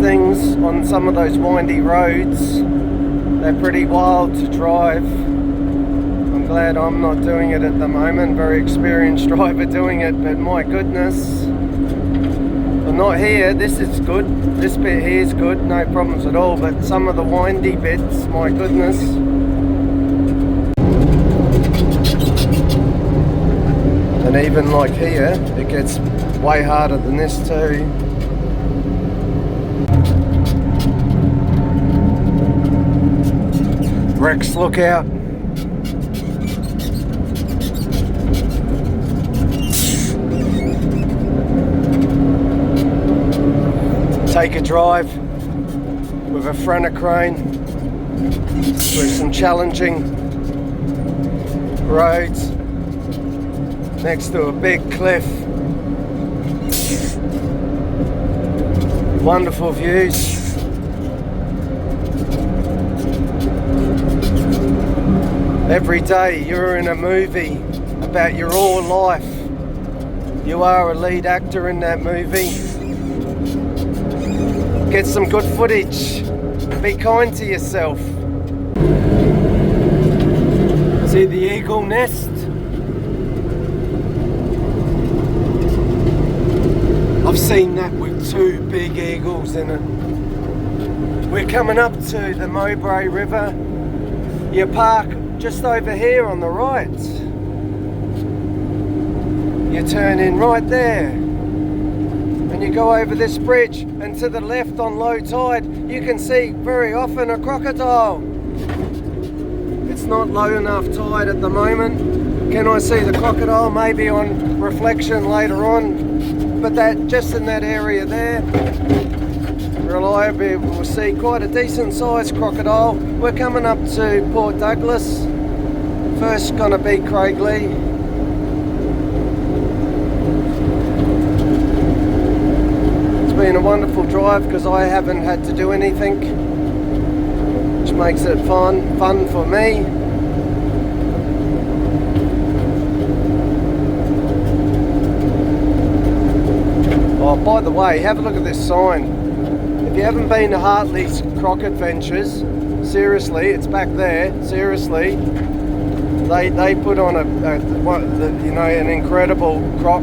things on some of those windy roads. They're pretty wild to drive. I'm glad I'm not doing it at the moment. Very experienced driver doing it, but my goodness. I'm not here. This is good. This bit here is good. No problems at all. But some of the windy bits, my goodness. And even like here, it gets way harder than this too. Rex, look out. Take a drive with a frontal crane with some challenging roads next to a big cliff. Wonderful views. Every day you're in a movie about your whole life. You are a lead actor in that movie. Get some good footage. Be kind to yourself. See the eagle nest? I've seen that with 2 big eagles in it. We're coming up to the Mowbray River. You park just over here on the right. You turn in right there. And you go over this bridge, and to the left on low tide you can see very often a crocodile. It's not low enough tide at the moment. Can I see the crocodile? Maybe on reflection later on, but that just in that area there, reliably we'll see quite a decent sized crocodile. We're coming up to Port Douglas. First gonna be Craiglee. Been a wonderful drive because I haven't had to do anything, which makes it fun for me. Oh, by the way, have a look at this sign. If you haven't been to Hartley's Croc Adventures, seriously, it's back there. Seriously, they put on an incredible croc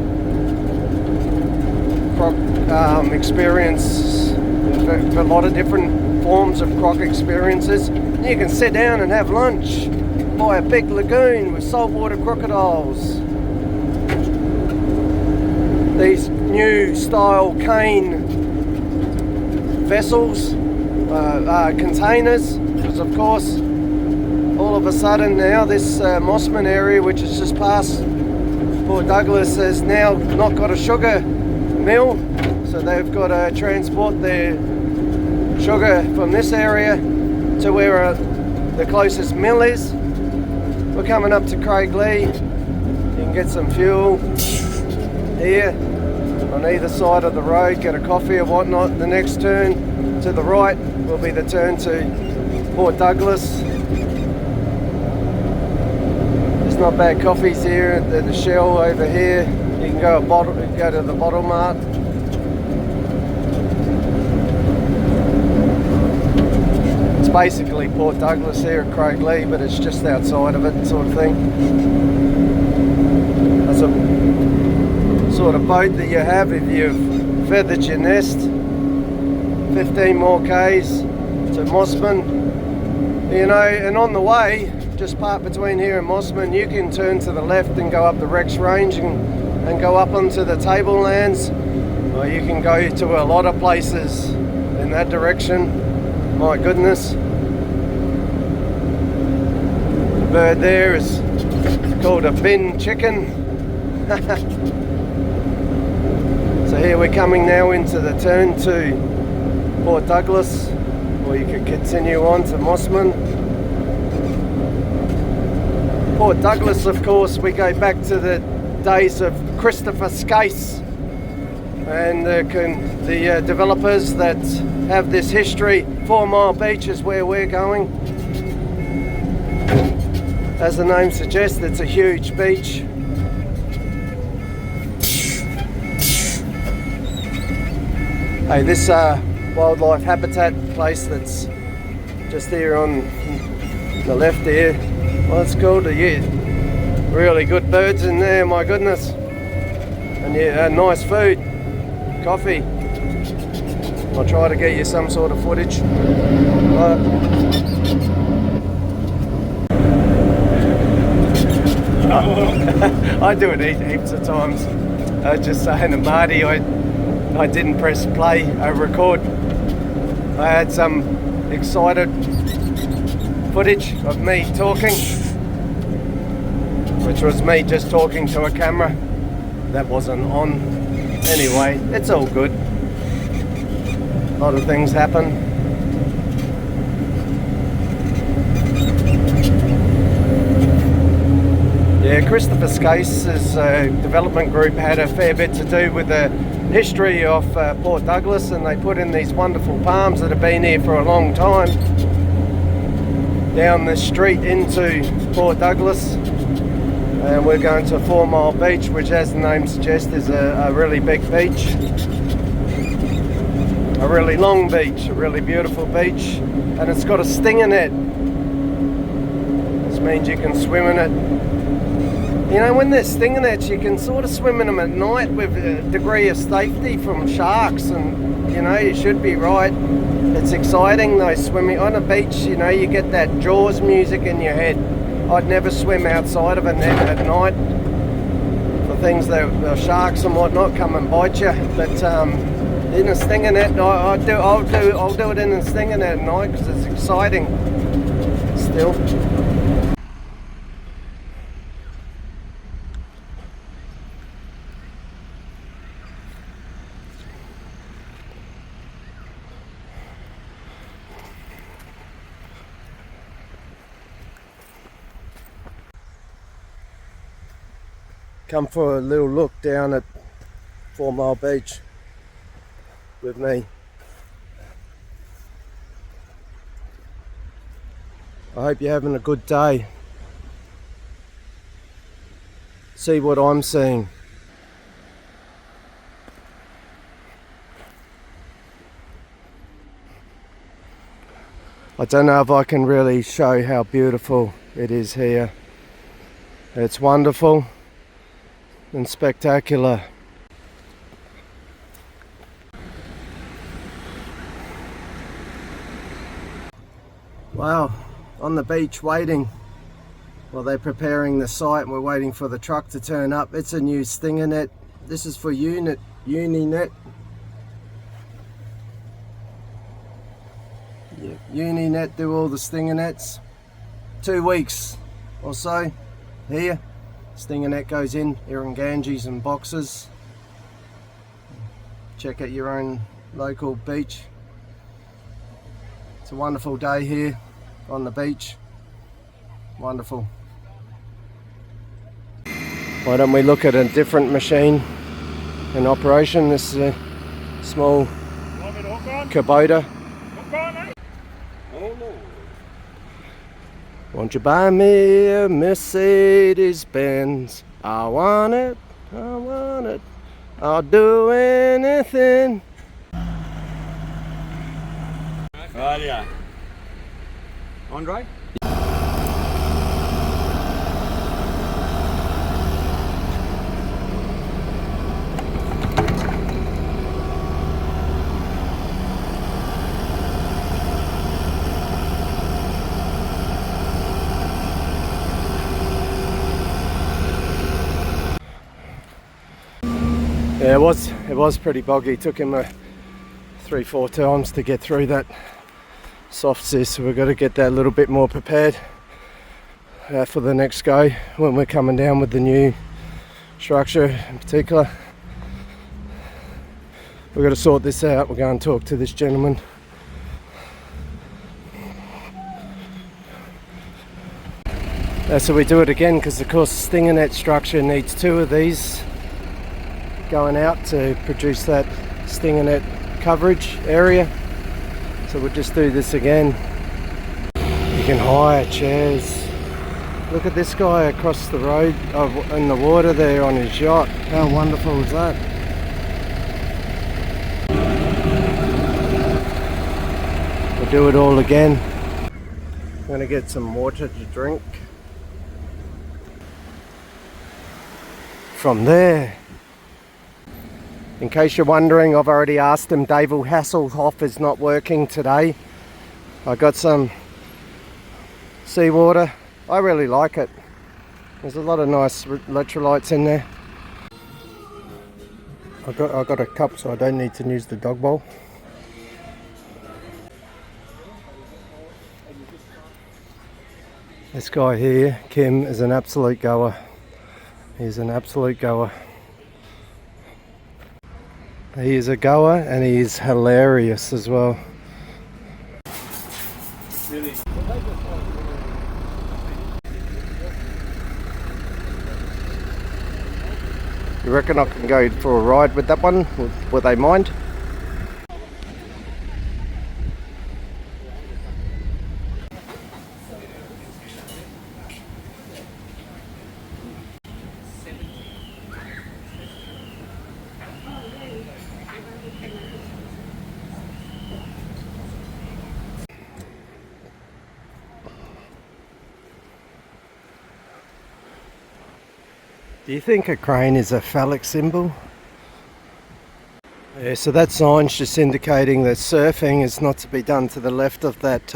experience for a lot of different forms of croc experiences. You can sit down and have lunch by a big lagoon with saltwater crocodiles. These new style cane vessels, containers, because of course all of a sudden now this Mossman area, which is just past Port Douglas, has now not got a sugar mill. So they've got to transport their sugar from this area to where the closest mill is. We're coming up to Craiglee. You can get some fuel here on either side of the road, get a coffee or whatnot. The next turn to the right will be the turn to Port Douglas. There's not bad coffees here. The Shell over here. You can go to the Bottle Mart. Basically Port Douglas here at Craiglee, but it's just outside of it, sort of thing. That's a sort of boat that you have if you've feathered your nest. 15 more Ks to Mossman. You know, and on the way, just part between here and Mossman, you can turn to the left and go up the Rex Range and go up onto the Tablelands, or you can go to a lot of places in that direction. My goodness. The bird there is called a bin chicken. So here we're coming now into the turn to Port Douglas, or you could continue on to Mossman. Port Douglas, of course, we go back to the days of Christopher Skase and the developers that have this history. 4 Mile Beach is where we're going. As the name suggests, it's a huge beach. Hey, this wildlife habitat place that's just here on the left here. Well, it's cool to get really good birds in there, my goodness. And yeah, nice food, coffee. I'll try to get you some sort of footage. I do it heaps of times. I was just saying to Marty, I didn't press play or record. I had some excited footage of me talking, which was me just talking to a camera that wasn't on. Anyway, it's all good. A lot of things happen. Yeah, Christopher Scase's development group had a fair bit to do with the history of Port Douglas, and they put in these wonderful palms that have been here for a long time down the street into Port Douglas. And we're going to 4 Mile Beach, which, as the name suggests, is a really big beach, a really long beach, a really beautiful beach, and it's got a stinger net. This means you can swim in it. You know, when there's stinger nets, you can sort of swim in them at night with a degree of safety from sharks, and you know, you should be right. It's exciting though, swimming on a beach. You know, you get that Jaws music in your head. I'd never swim outside of a net at night for things that the sharks and whatnot come and bite you. But in a stinger net, I'll do it in a stinger net at night because it's exciting still. Come for a little look down at 4 Mile Beach with me. I hope you're having a good day. See what I'm seeing. I don't know if I can really show how beautiful it is here. It's wonderful and spectacular. Wow, on the beach waiting while they're preparing the site. We're waiting for the truck to turn up. It's a new stinger net. This is for uni net. Yeah, uni net do all the stinger nets. 2 weeks or so here. Stinger net goes in, Irunganjis and boxes. Check out your own local beach. It's a wonderful day here on the beach. Wonderful. Why don't we look at a different machine in operation? This is a small Kubota. Won't you buy me a Mercedes Benz? I want it, I want it. I'll do anything. Right, yeah. Andre? Yeah, it was pretty boggy. It took him 3-4 times to get through that soft sea, so we've got to get that a little bit more prepared for the next go when we're coming down with the new structure in particular. We've got to sort this out. We'll go and talk to this gentleman. So we do it again because of course the stinger net structure needs 2 of these going out to produce that stinger net coverage area. So we'll just do this again. You can hire chairs. Look at this guy across the road in the water there on his yacht. How wonderful is that? do it all again. I'm going to get some water to drink. From there, in case you're wondering, I've already asked him. David Hasselhoff is not working today. I got some seawater. I really like it. There's a lot of nice electrolytes in there. I got a cup, so I don't need to use the dog bowl. This guy here, Kim, is an absolute goer. He's an absolute goer. He is a goer and he is hilarious as well. You reckon I can go for a ride with that one? Would they mind? Do you think a crane is a phallic symbol? Yeah, so that sign's just indicating that surfing is not to be done to the left of that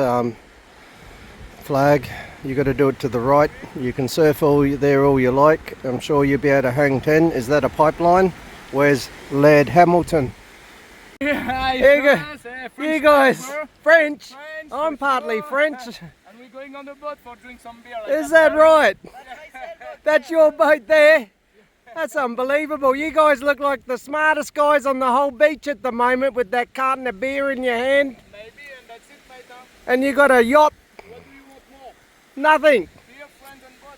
flag. You got to do it to the right. You can surf all you like. I'm sure you'll be able to hang 10. Is that a pipeline? Where's Laird Hamilton? Yeah, you guys, French. I'm partly French. And we're going on the boat for drink some beer. Is that right? That's your boat there? That's unbelievable. You guys look like the smartest guys on the whole beach at the moment with that carton of beer in your hand. Maybe, and that's it, mate. And you got a yacht. What do you want more? Nothing. Beer, friends, and boat.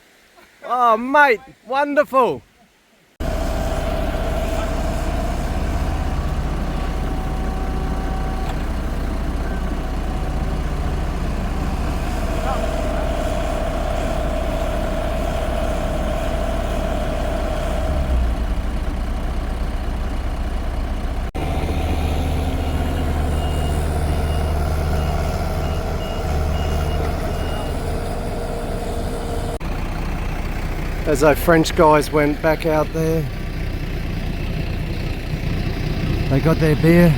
Oh, mate, wonderful. As those French guys went back out there, they got their beer.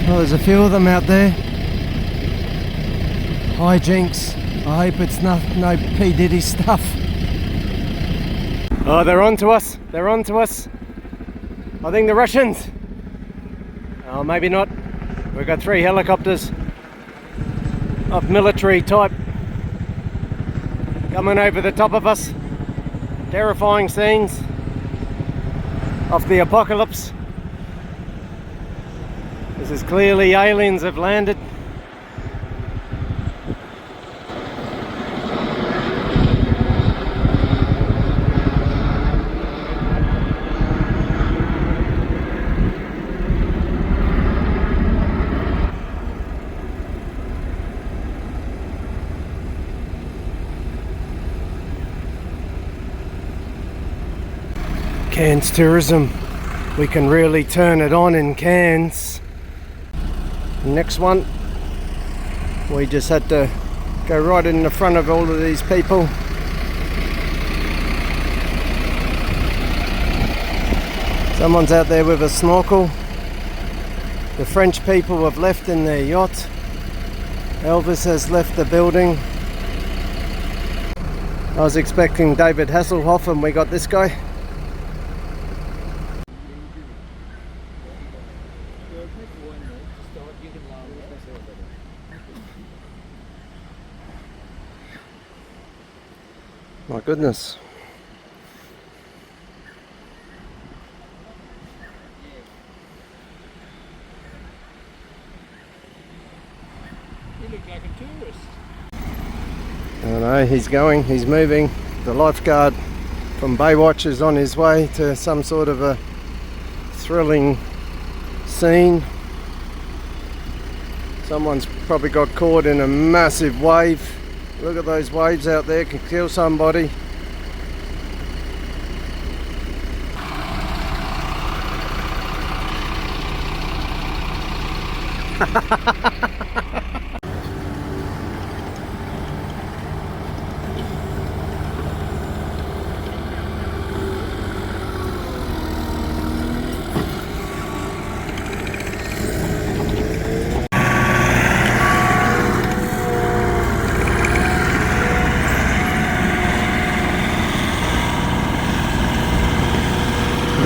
Oh, there's a few of them out there. Hijinks. I hope it's no P. Diddy stuff. Oh, they're on to us. They're on to us. I think the Russians. Oh, maybe not. We've got 3 helicopters of military type coming over the top of us. Terrifying scenes of the apocalypse. This is clearly aliens have landed. Cairns tourism, we can really turn it on in Cairns. Next one, we just had to go right in the front of all of these people. Someone's out there with a snorkel. The French people have left in their yacht. Elvis has left the building. I was expecting David Hasselhoff and we got this guy. My goodness. You look like a tourist. I know, he's moving. The lifeguard from Baywatch is on his way to some sort of a thrilling scene. Someone's probably got caught in a massive wave. Look at those waves out there, can kill somebody. The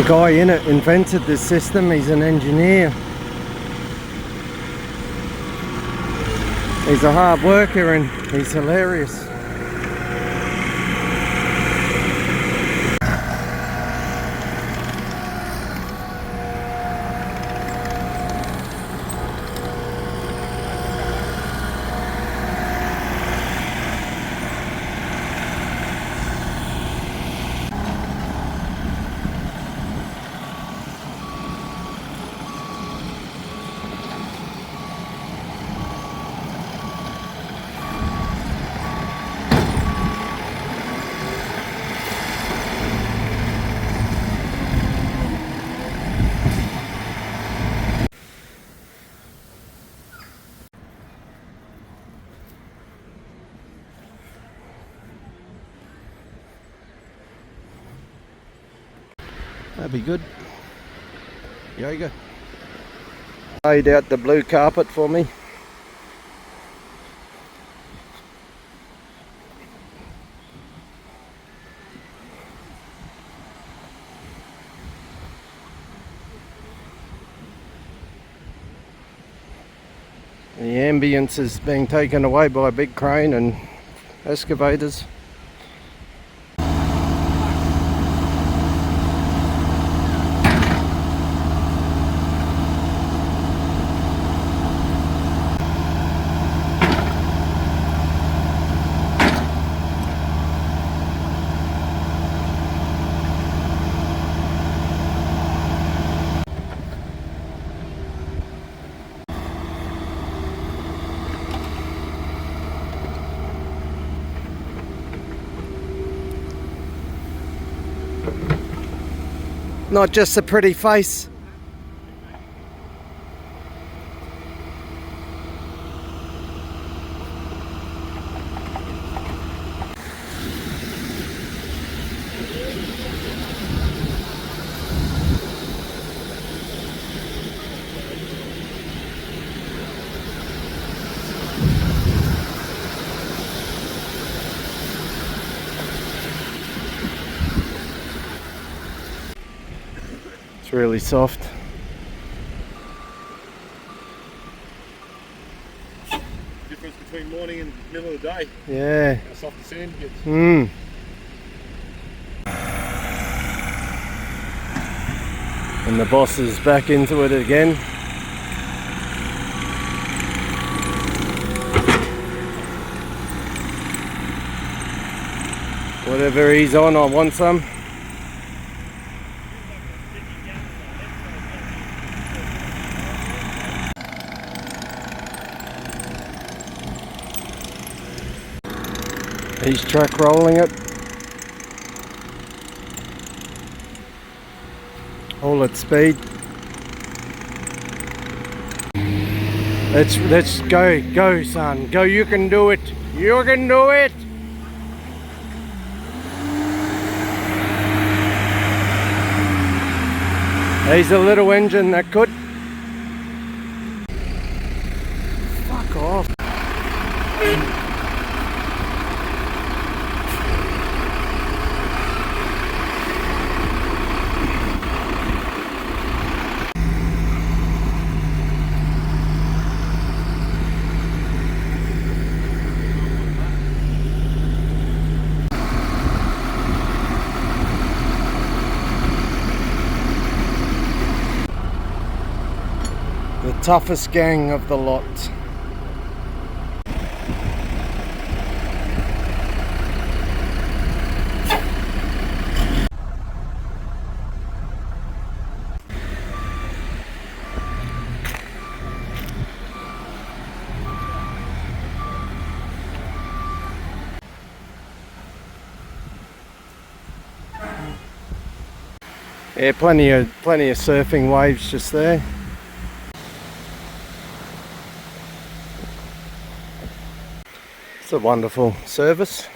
guy in it invented this system. He's an engineer. He's a hard worker and he's hilarious. That'd be good. Yoga. Laid out the blue carpet for me. The ambience is being taken away by a big crane and excavators. Not just a pretty face. It's really soft. Difference between morning and middle of the day. Yeah. How soft the sand gets. Mm. And the boss is back into it again. Whatever he's on, I want some. He's track rolling it. All at speed. Let's go son, go, you can do it, you can do it. He's a little engine that could. Fuck off. The toughest gang of the lot. Yeah, plenty of surfing waves just there. a wonderful service.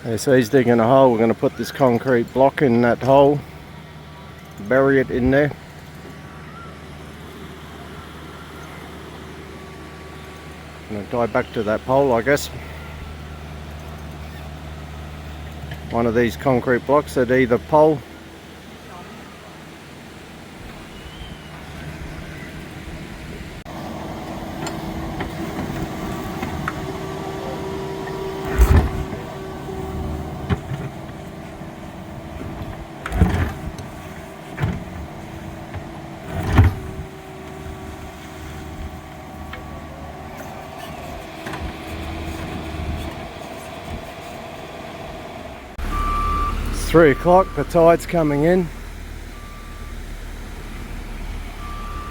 Okay, so he's digging a hole. We're going to put this concrete block in that hole, bury it in there. I'm going to tie back to that pole, I guess. One of these concrete blocks at either pole. It's 3 o'clock, the tide's coming in.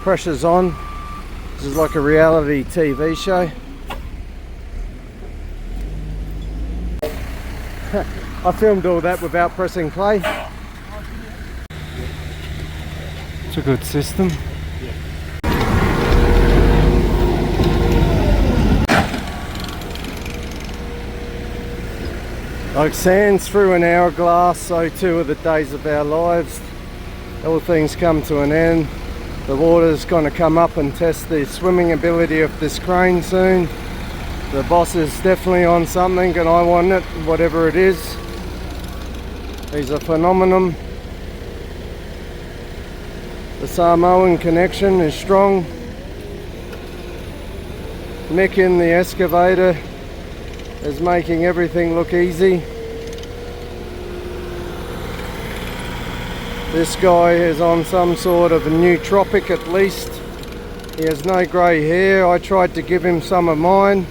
Pressure's on. This is like a reality TV show. I filmed all that without pressing play. It's a good system. Like sands through an hourglass, so too are the days of our lives. All things come to an end. The water's going to come up and test the swimming ability of this crane soon. The boss is definitely on something and I want it, whatever it is. He's a phenomenon. The Samoan connection is strong. Mick in the excavator is making everything look easy. This guy is on some sort of a nootropic at least. He has no grey hair. I tried to give him some of mine.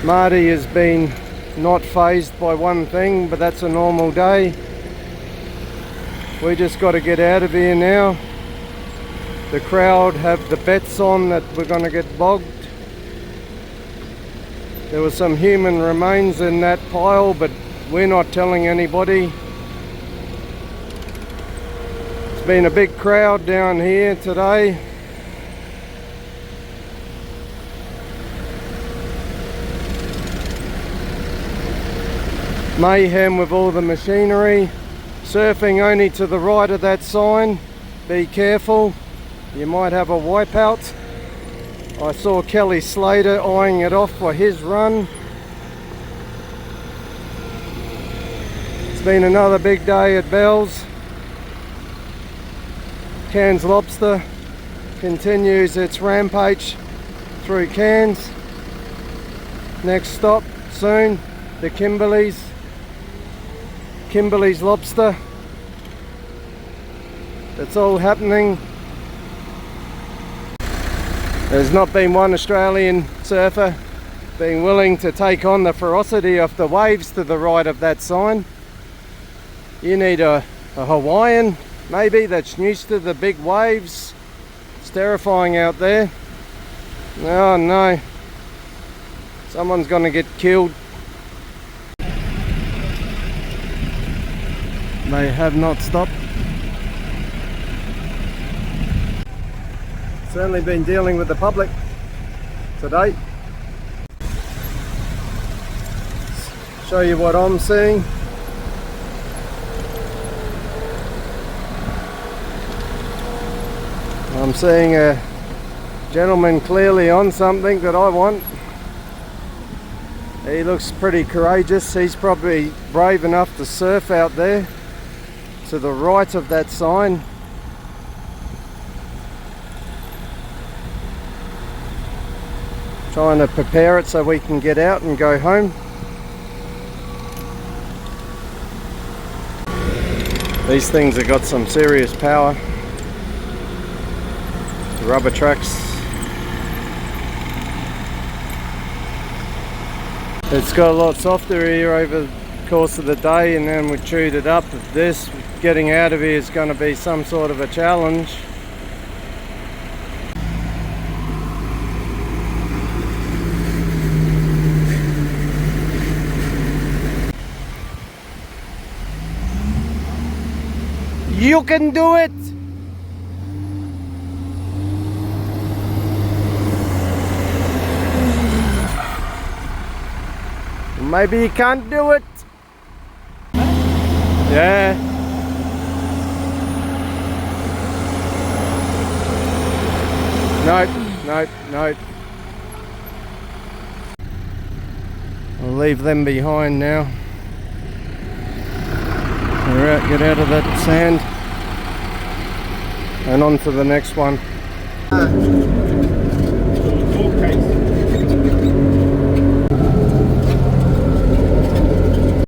Marty has been not fazed by one thing, but that's a normal day. We just got to get out of here now. The crowd have the bets on that we're going to get bogged. There was some human remains in that pile, but we're not telling anybody. It's been a big crowd down here today. Mayhem with all the machinery. Surfing only to the right of that sign. Be careful, you might have a wipeout. I saw Kelly Slater eyeing it off for his run. It's been another big day at Bell's. Cairns Lobster continues its rampage through Cairns. Next stop soon, the Kimberley's Lobster. It's all happening. There's not been one Australian surfer being willing to take on the ferocity of the waves to the right of that sign. You need a Hawaiian maybe that's used to the big waves. It's terrifying out there. Oh no, someone's gonna get killed. They have not stopped. Certainly been dealing with the public today. Show you what I'm seeing. I'm seeing a gentleman clearly on something that I want. He looks pretty courageous. He's probably brave enough to surf out there to the right of that sign. Trying to prepare it so we can get out and go home. These things have got some serious power. The rubber tracks. It's got a lot softer here over the course of the day, and then we chewed it up with this, getting out of here is going to be some sort of a challenge. You can do it! Maybe you can't do it. Yeah. Nope. I'll leave them behind now. Alright, get out of that sand and on to the next one.